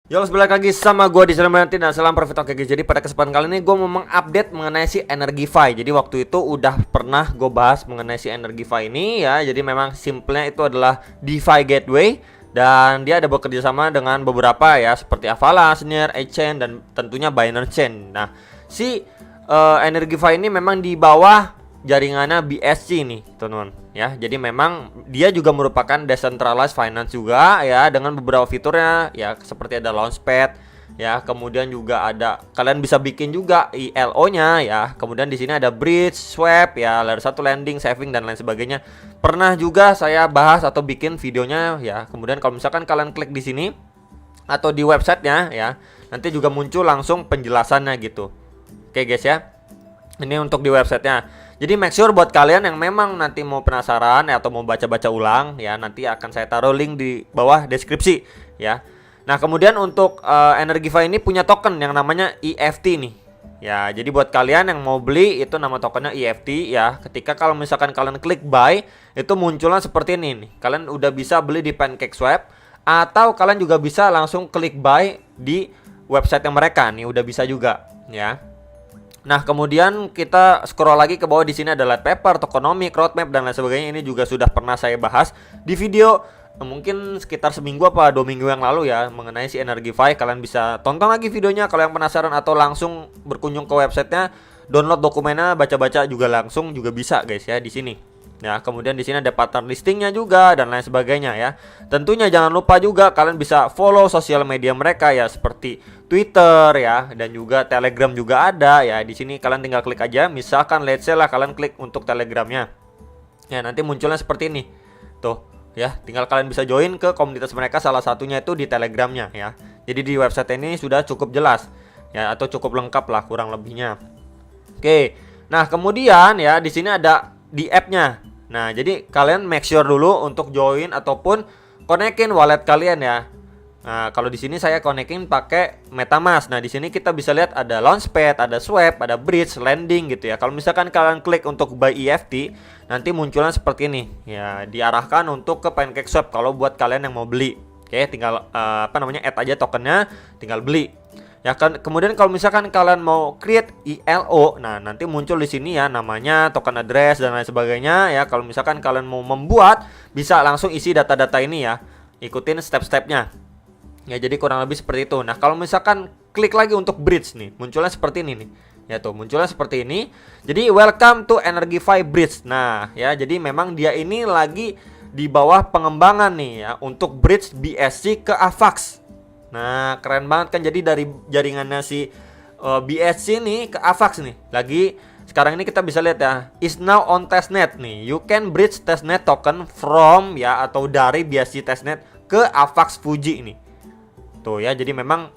Yo, balik lagi sama gue di Salam Nanti dan salam profit oke guys. Jadi pada kesempatan kali ini gue mau mengupdate mengenai si Energify. Jadi waktu itu udah pernah gue bahas mengenai si Energify ini ya. Jadi memang simplenya itu adalah DeFi gateway dan dia ada bekerja sama dengan beberapa ya seperti Avalanche, Near, Chain dan tentunya Binance Chain. Nah, si Energify ini memang di bawah jaringannya BSC nih teman-teman ya. Jadi memang dia juga merupakan decentralized finance juga ya, dengan beberapa fiturnya ya, seperti ada launchpad ya, kemudian juga ada kalian bisa bikin juga ILO-nya ya. Kemudian di sini ada bridge, swap ya, layer 1 lending, saving dan lain sebagainya. Pernah juga saya bahas atau bikin videonya ya. Kemudian kalau misalkan kalian klik di sini atau di websitenya ya, nanti juga muncul langsung penjelasannya gitu. Oke guys ya. Ini untuk di websitenya. Jadi make sure buat kalian yang memang nanti mau penasaran ya, atau mau baca-baca ulang ya, nanti akan saya taruh link di bawah deskripsi ya. Nah kemudian untuk Energify ini punya token yang namanya EFT nih ya. Jadi buat kalian yang mau beli itu nama tokennya EFT ya. Ketika kalau misalkan kalian klik buy, itu munculnya seperti ini nih. Kalian udah bisa beli di PancakeSwap, atau kalian juga bisa langsung klik buy di website yang mereka nih, udah bisa juga ya. Nah kemudian kita scroll lagi ke bawah, di sini ada white paper, tokenomics, roadmap dan lain sebagainya. Ini juga sudah pernah saya bahas di video mungkin sekitar seminggu apa 2 minggu yang lalu ya, mengenai si Energify. Kalian bisa tonton lagi videonya kalau yang penasaran, atau langsung berkunjung ke websitenya, download dokumennya, baca-baca juga langsung juga bisa guys ya di sini. Ya, kemudian di sini ada partner listingnya juga dan lain sebagainya ya. Tentunya jangan lupa juga kalian bisa follow sosial media mereka ya, seperti Twitter ya, dan juga Telegram juga ada ya. Di sini kalian tinggal klik aja. Misalkan let's say lah kalian klik untuk Telegramnya. Ya, nanti munculnya seperti ini. Tuh, ya, tinggal kalian bisa join ke komunitas mereka, salah satunya itu di Telegramnya ya. Jadi di website ini sudah cukup jelas ya, atau cukup lengkap lah kurang lebihnya. Oke. Nah, kemudian ya di sini ada di app-nya. Nah, jadi kalian make sure dulu untuk join ataupun konekin wallet kalian ya. Nah, kalau di sini saya konekin pakai MetaMask. Nah, di sini kita bisa lihat ada launchpad, ada swap, ada bridge, lending gitu ya. Kalau misalkan kalian klik untuk buy EFT, nanti munculnya seperti ini. Ya, diarahkan untuk ke PancakeSwap kalau buat kalian yang mau beli. Oke, tinggal add aja tokennya, tinggal beli. Ya kan, kemudian kalau misalkan kalian mau create ILO, nah nanti muncul di sini ya namanya, token address dan lain sebagainya ya. Kalau misalkan kalian mau membuat, bisa langsung isi data-data ini ya. Ikutin step-stepnya. Ya, jadi kurang lebih seperti itu. Nah, kalau misalkan klik lagi untuk bridge nih, munculnya seperti ini nih. Ya tuh, munculnya seperti ini. Jadi welcome to Energify Bridge. Nah, ya jadi memang dia ini lagi di bawah pengembangan nih ya, untuk bridge BSC ke AVAX. Nah, keren banget kan, jadi dari jaringannya si BSC nih ke AVAX nih. Lagi sekarang ini kita bisa lihat ya, is now on testnet nih. You can bridge testnet token from ya, atau dari BSC testnet ke AVAX Fuji ini. Tuh ya, jadi memang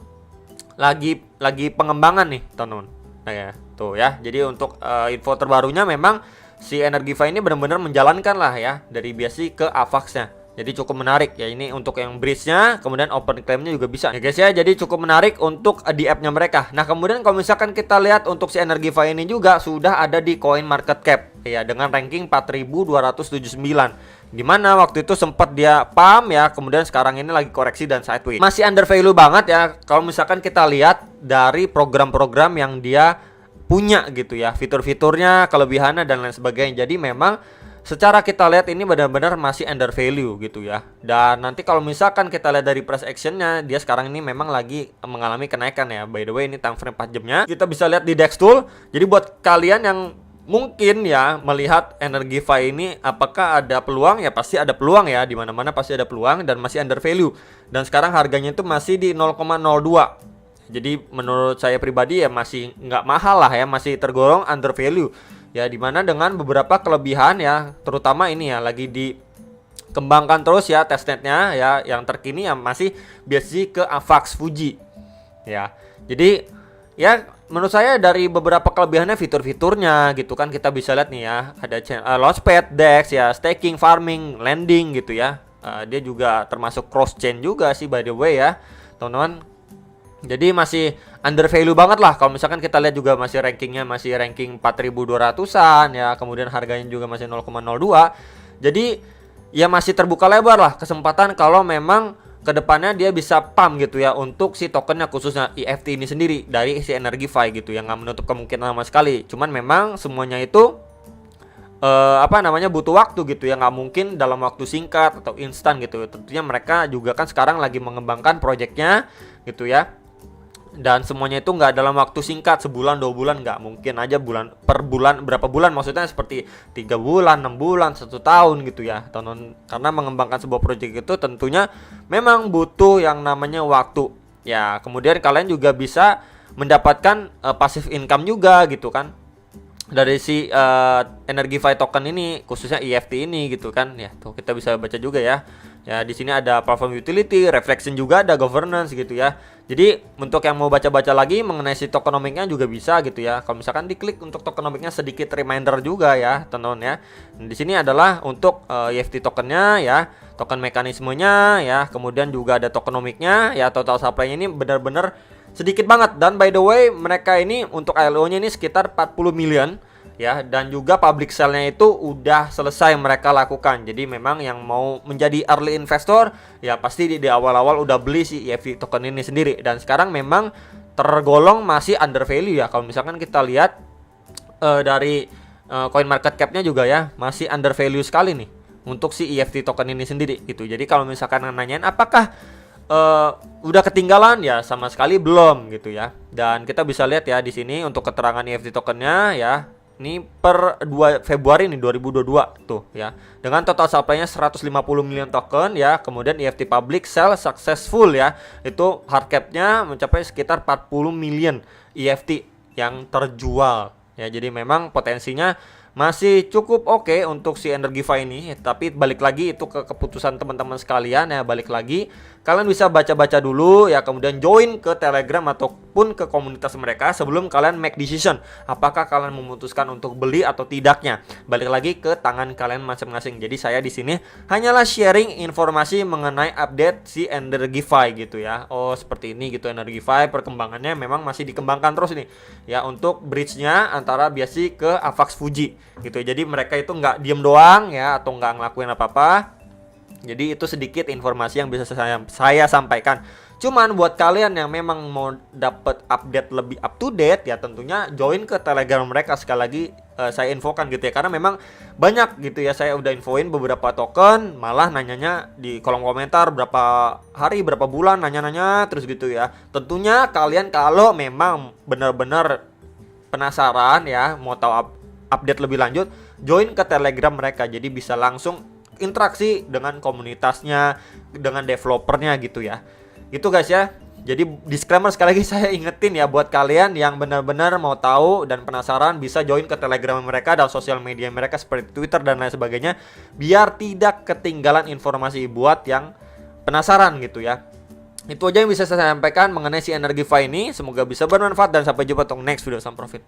lagi pengembangan nih, teman-teman. Nah ya, tuh ya. Jadi untuk info terbarunya memang si Energify ini benar-benar menjalankan lah ya dari BSC ke AVAX-nya. Jadi cukup menarik ya, ini untuk yang bridge-nya, kemudian open claim-nya juga bisa ya guys ya. Jadi cukup menarik untuk di app-nya mereka. Nah, kemudian kalau misalkan kita lihat untuk si Energify ini juga sudah ada di CoinMarketCap ya, dengan ranking 4279. Dimana waktu itu sempat dia pump ya, kemudian sekarang ini lagi koreksi dan sideways. Masih under value banget ya kalau misalkan kita lihat dari program-program yang dia punya gitu ya, fitur-fiturnya, kelebihannya dan lain sebagainya. Jadi memang secara kita lihat ini benar-benar masih under value gitu ya. Dan nanti kalau misalkan kita lihat dari price actionnya, dia sekarang ini memang lagi mengalami kenaikan ya. By the way, ini time frame 4 jamnya kita bisa lihat di DEX tool. Jadi buat kalian yang mungkin ya melihat Energify ini apakah ada peluang, ya pasti ada peluang ya, di mana-mana pasti ada peluang dan masih under value. Dan sekarang harganya itu masih di 0,02. Jadi menurut saya pribadi ya masih nggak mahal lah ya, masih tergolong under value. Ya, dimana dengan beberapa kelebihan ya, terutama ini ya lagi dikembangkan terus ya testnetnya ya, yang terkini ya masih BSC ke AVAX Fuji ya. Jadi ya menurut saya dari beberapa kelebihannya, fitur-fiturnya gitu kan, kita bisa lihat nih ya, ada launchpad, DEX ya, staking, farming, lending gitu ya. Dia juga termasuk cross chain juga sih by the way ya teman-teman. Jadi masih under value banget lah. Kalau misalkan kita lihat juga masih rankingnya masih ranking 4200-an ya. Kemudian harganya juga masih 0,02. Jadi ya masih terbuka lebar lah kesempatan kalau memang kedepannya dia bisa pump gitu ya untuk si tokennya, khususnya EFT ini sendiri dari si Energify gitu, yang nggak menutup kemungkinan sama sekali. Cuman memang semuanya itu butuh waktu gitu ya, nggak mungkin dalam waktu singkat atau instan gitu. Tentunya mereka juga kan sekarang lagi mengembangkan proyeknya gitu ya, dan semuanya itu nggak dalam waktu singkat, sebulan 2 bulan, nggak mungkin aja bulan per bulan, berapa bulan maksudnya, seperti 3 bulan, 6 bulan, 1 tahun gitu ya. Karena mengembangkan sebuah proyek itu tentunya memang butuh yang namanya waktu ya. Kemudian kalian juga bisa mendapatkan passive income juga gitu kan dari si Energify token ini, khususnya EFT ini gitu kan ya. Tuh kita bisa baca juga ya. Ya di sini ada platform utility, reflection, juga ada governance gitu ya. Jadi untuk yang mau baca-baca lagi mengenai si tokenomics-nya juga bisa gitu ya. Kalau misalkan diklik untuk tokenomics-nya, sedikit reminder juga ya teman-teman ya. Di sini adalah untuk EFT tokennya ya, token mekanismenya ya, kemudian juga ada tokenomics-nya ya, total supply-nya ini benar-benar sedikit banget. Dan by the way, mereka ini untuk ILO-nya ini sekitar 40 million ya, dan juga public sale-nya itu udah selesai mereka lakukan. Jadi memang yang mau menjadi early investor ya pasti di awal-awal udah beli si EFT token ini sendiri, dan sekarang memang tergolong masih under value ya. Kalau misalkan kita lihat dari coin market cap-nya juga ya, masih under value sekali nih untuk si EFT token ini sendiri gitu. Jadi kalau misalkan nanyain apakah udah ketinggalan, ya sama sekali belum gitu ya. Dan kita bisa lihat ya di sini untuk keterangan EFT tokennya ya. Ini per 2 Februari nih 2022 tuh ya. Dengan total supply-nya 150 million token ya. Kemudian EFT public sale successful ya. Itu hard cap-nya mencapai sekitar 40 million EFT yang terjual ya. Jadi memang potensinya masih cukup oke untuk si Energify ini. Tapi balik lagi itu ke keputusan teman-teman sekalian ya. Balik lagi kalian bisa baca-baca dulu ya, kemudian join ke Telegram ataupun ke komunitas mereka sebelum kalian make decision apakah kalian memutuskan untuk beli atau tidaknya. Balik lagi ke tangan kalian masing-masing. Jadi saya di sini hanyalah sharing informasi mengenai update si Energify gitu ya. Oh seperti ini gitu Energify, perkembangannya memang masih dikembangkan terus nih ya, untuk bridge-nya antara Biasi ke Avax Fuji gitu. Jadi mereka itu nggak diem doang ya, atau nggak ngelakuin apa-apa. Jadi itu sedikit informasi yang bisa saya sampaikan. Cuman buat kalian yang memang mau dapat update lebih up to date ya, tentunya join ke Telegram mereka. Sekali lagi saya infokan gitu ya, karena memang banyak gitu ya, saya udah infoin beberapa token, malah nanyanya di kolom komentar berapa hari, berapa bulan, nanya-nanya terus gitu ya. Tentunya kalian kalau memang benar-benar penasaran ya, mau tahu update lebih lanjut, join ke Telegram mereka. Jadi bisa langsung interaksi dengan komunitasnya, dengan developernya gitu ya. Itu guys ya. Jadi disclaimer sekali lagi saya ingetin ya, buat kalian yang benar-benar mau tahu dan penasaran, bisa join ke Telegram mereka dan sosial media mereka seperti Twitter dan lain sebagainya, biar tidak ketinggalan informasi buat yang penasaran gitu ya. Itu aja yang bisa saya sampaikan mengenai si Energify ini. Semoga bisa bermanfaat dan sampai jumpa untuk next video. Salam profit.